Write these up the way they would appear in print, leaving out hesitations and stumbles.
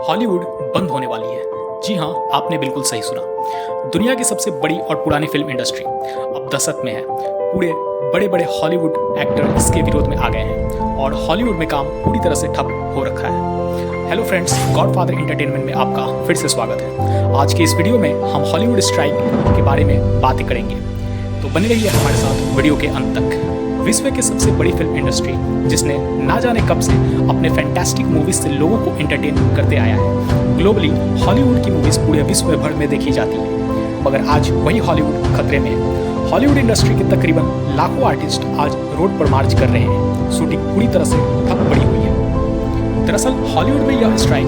Hollywood बंद होने वाली है। जी हाँ, आपने बिल्कुल सही सुना। दुनिया की सबसे बड़ी और पुरानी फिल्म इंडस्ट्री अब दस्तक में है। पूरे बड़े बड़े हॉलीवुड एक्टर इसके विरोध में आ गए हैं और हॉलीवुड में काम पूरी तरह से ठप हो रखा है। हेलो फ्रेंड्स, गॉडफादर एंटरटेनमेंट में आपका फिर से स्वागत है। आज के इस वीडियो में हम हॉलीवुड स्ट्राइक के बारे में बातें करेंगे, तो बने रहिए हमारे साथ वीडियो के अंत तक। विश्व की सबसे बड़ी फिल्म इंडस्ट्री जिसने ना जाने कब से अपने फैंटास्टिक मूवीज से लोगों को एंटरटेन करते आया है। ग्लोबली हॉलीवुड की मूवीज पूरे विश्व भर में देखी जाती हैं, मगर आज वही हॉलीवुड खतरे में है। हॉलीवुड इंडस्ट्री के तकरीबन लाखों आर्टिस्ट आज रोड पर मार्च कर रहे हैं। शूटिंग पूरी तरह से ठप पड़ी हुई है। दरअसल हॉलीवुड में यह स्ट्राइक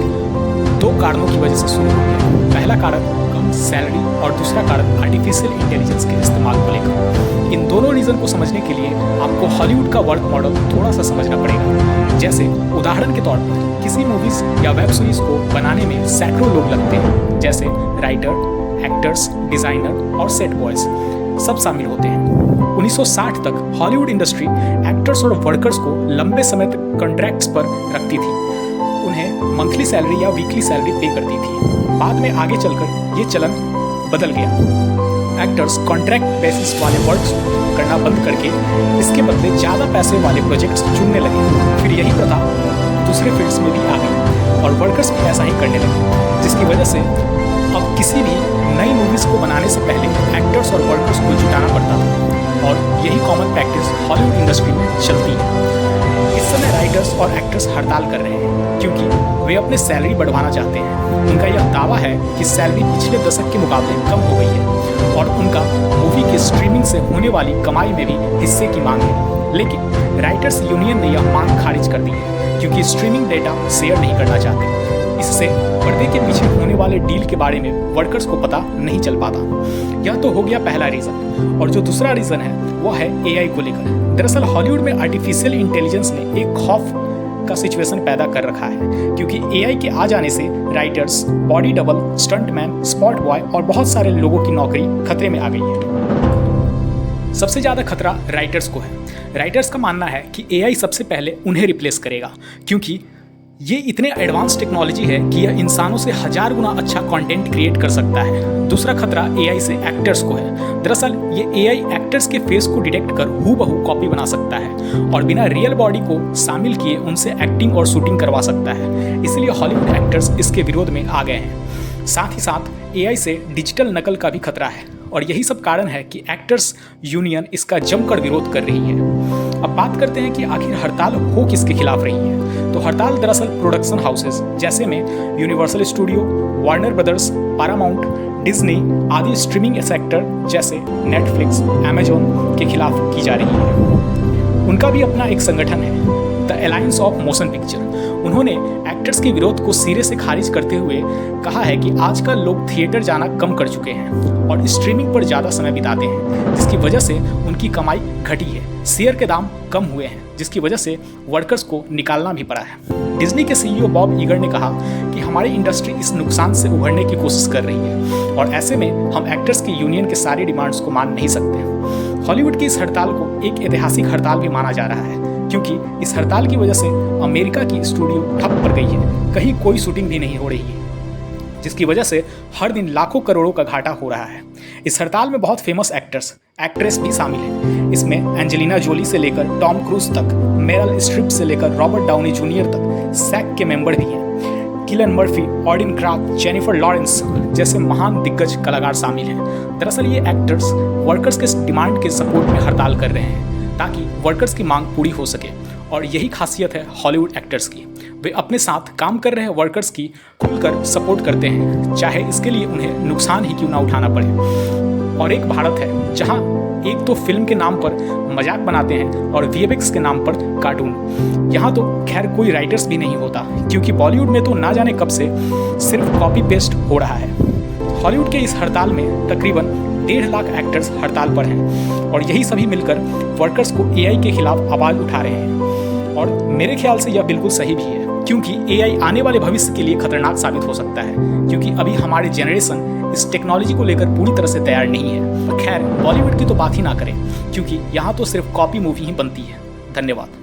दो कारणों की वजह से शुरू हुई है। पहला कारण कम सैलरी और दूसरा कारण आर्टिफिशियल इंटेलिजेंस के इस्तेमाल को लेकर। इन दोनों रीज़न को समझने के लिए आपको हॉलीवुड का वर्क मॉडल थोड़ा सा समझना पड़ेगा। जैसे उदाहरण के तौर पर किसी मूवीज़ या वेब सीरीज़ को बनाने में सैकड़ों लोग लगते हैं, जैसे राइटर, एक्टर्स, डिज़ाइनर और सेट बॉयज़ सब शामिल होते हैं। 1960 तक हॉलीवुड इंडस्ट्री एक्टर्स और वर्कर्स को लंबे समय तक कॉन्ट्रैक्ट्स पर रखती थी। उन्हें मंथली सैलरी या वीकली सैलरी पे करती थी। बाद में आगे चलकर ये चलन बदल गया। एक्टर्स कॉन्ट्रैक्ट बेसिस वाले वर्क्स करना बंद करके इसके बदले ज़्यादा पैसे वाले प्रोजेक्ट्स चुनने लगे। फिर यही प्रथा दूसरे फील्ड्स में भी आ गई और वर्कर्स भी ऐसा ही करने लगे, जिसकी वजह से अब किसी भी नई मूवीज़ को बनाने से पहले एक्टर्स और वर्कर्स को जुटाना पड़ता था और यही कॉमन प्रैक्टिस हॉलीवुड इंडस्ट्री में चलती है। इस समय राइटर्स और एक्टर्स हड़ताल कर रहे हैं क्योंकि वे अपने सैलरी बढ़वाना चाहते हैं। उनका यह दावा है कि सैलरी पिछले दशक के मुकाबले कम हो गई है और उनका मूवी की स्ट्रीमिंग से होने वाली कमाई में भी हिस्से की मांग है। लेकिन राइटर्स यूनियन ने यह मांग खारिज कर दी है क्योंकि स्ट्रीमिंग डेटा शेयर नहीं करना चाहते। इससे पर्दे के पीछे होने वाले डील के बारे में वर्कर्स को पता नहीं चल पाता। यह तो हो गया पहला रीज़न। और जो दूसरा रीज़न है वो है एआई को लेकर। दरअसल हॉलीवुड में आर्टिफिशियल इंटेलिजेंस ने एक खौफ का सिचुएशन पैदा कर रखा है, क्योंकि एआई के आ जाने से writers, body double, stuntman, spot boy और बहुत सारे लोगों की नौकरी खतरे में आ गई है। सबसे ज़्यादा खतरा राइटर्स को है। राइटर्स का मानना है कि एआई सबसे पहले उन्हें रिप्लेस करेगा, क्योंकि ये इतने एडवांस टेक्नोलॉजी है कि यह इंसानों से 1000 गुना अच्छा कंटेंट क्रिएट कर सकता है। दूसरा खतरा एआई से एक्टर्स को है। दरअसल ये एआई एक्टर्स के फेस को डिटेक्ट कर हूबहू कॉपी बना सकता है और बिना रियल बॉडी को शामिल किए उनसे एक्टिंग और शूटिंग करवा सकता है। इसलिए हॉलीवुड एक्टर्स इसके विरोध में आ गए हैं। साथ ही साथ एआई से डिजिटल नकल का भी खतरा है और यही सब कारण है कि एक्टर्स यूनियन इसका जमकर विरोध कर रही है। अब बात करते हैं कि आखिर हड़ताल हो किसके खिलाफ रही है। तो हड़ताल दरअसल प्रोडक्शन हाउसेस जैसे में universal studio, Warner brothers, Paramount, Disney आदि स्ट्रीमिंग सेक्टर जैसे नेटफ्लिक्स, अमेजॉन के खिलाफ की जा रही है। उनका भी अपना एक संगठन है, the alliance of motion picture. उन्होंने एक्टर्स के विरोध को सिरे से खारिज करते हुए कहा है कि आजकल लोग थिएटर जाना कम कर चुके हैं और स्ट्रीमिंग पर ज़्यादा समय बिताते हैं, जिसकी वजह से उनकी कमाई घटी है। शेयर के दाम कम हुए हैं, जिसकी वजह से वर्कर्स को निकालना भी पड़ा है। डिज्नी के सीईओ बॉब ईगर ने कहा कि हमारी इंडस्ट्री इस नुकसान से उभरने की कोशिश कर रही है और ऐसे में हम एक्टर्स की यूनियन के सारी डिमांड्स को मान नहीं सकते। हॉलीवुड की इस हड़ताल को एक ऐतिहासिक हड़ताल भी माना जा रहा है, क्योंकि इस हड़ताल की वजह से अमेरिका की स्टूडियो ठप पड़ गई है। कहीं कोई शूटिंग भी नहीं हो रही है, जिसकी वजह से हर दिन लाखों करोड़ों का घाटा हो रहा है। इस हड़ताल में बहुत फेमस एक्टर्स, एक्ट्रेस भी शामिल हैं। इसमें एंजेलिना जोली से लेकर टॉम क्रूज तक, मेरिल स्ट्रिप से लेकर रॉबर्ट डाउनी जूनियर तक सैक के मेंबर भी हैं। किलियन मर्फी, ऑर्डिन क्राफ्ट, जेनिफर लॉरेंस जैसे महान दिग्गज कलाकार शामिल हैं। दरअसल ये एक्टर्स वर्कर्स के डिमांड के सपोर्ट में हड़ताल कर रहे हैं ताकि वर्कर्स की मांग पूरी हो सके। और यही खासियत है हॉलीवुड एक्टर्स की। वे अपने साथ काम कर रहे वर्कर्स की खुलकर सपोर्ट करते हैं, चाहे इसके लिए उन्हें नुकसान ही क्यों ना उठाना पड़े। और एक भारत है जहां एक तो फिल्म के नाम पर मजाक बनाते हैं और वीएफएक्स के नाम पर कार्टून। यहाँ तो खैर कोई राइटर्स भी नहीं होता, क्योंकि बॉलीवुड में तो ना जाने कब से सिर्फ कॉपी पेस्ट हो रहा है। हॉलीवुड के इस हड़ताल में तकरीबन 1.5 लाख एक्टर्स हड़ताल पर हैं और यही सभी मिलकर वर्कर्स को एआई के खिलाफ आवाज़ उठा रहे हैं। और मेरे ख्याल से यह बिल्कुल सही भी है, क्योंकि एआई आने वाले भविष्य के लिए खतरनाक साबित हो सकता है, क्योंकि अभी हमारे जनरेशन इस टेक्नोलॉजी को लेकर पूरी तरह से तैयार नहीं है। खैर बॉलीवुड की तो बात ही ना करें, क्योंकि यहाँ तो सिर्फ कॉपी मूवी ही बनती है। धन्यवाद।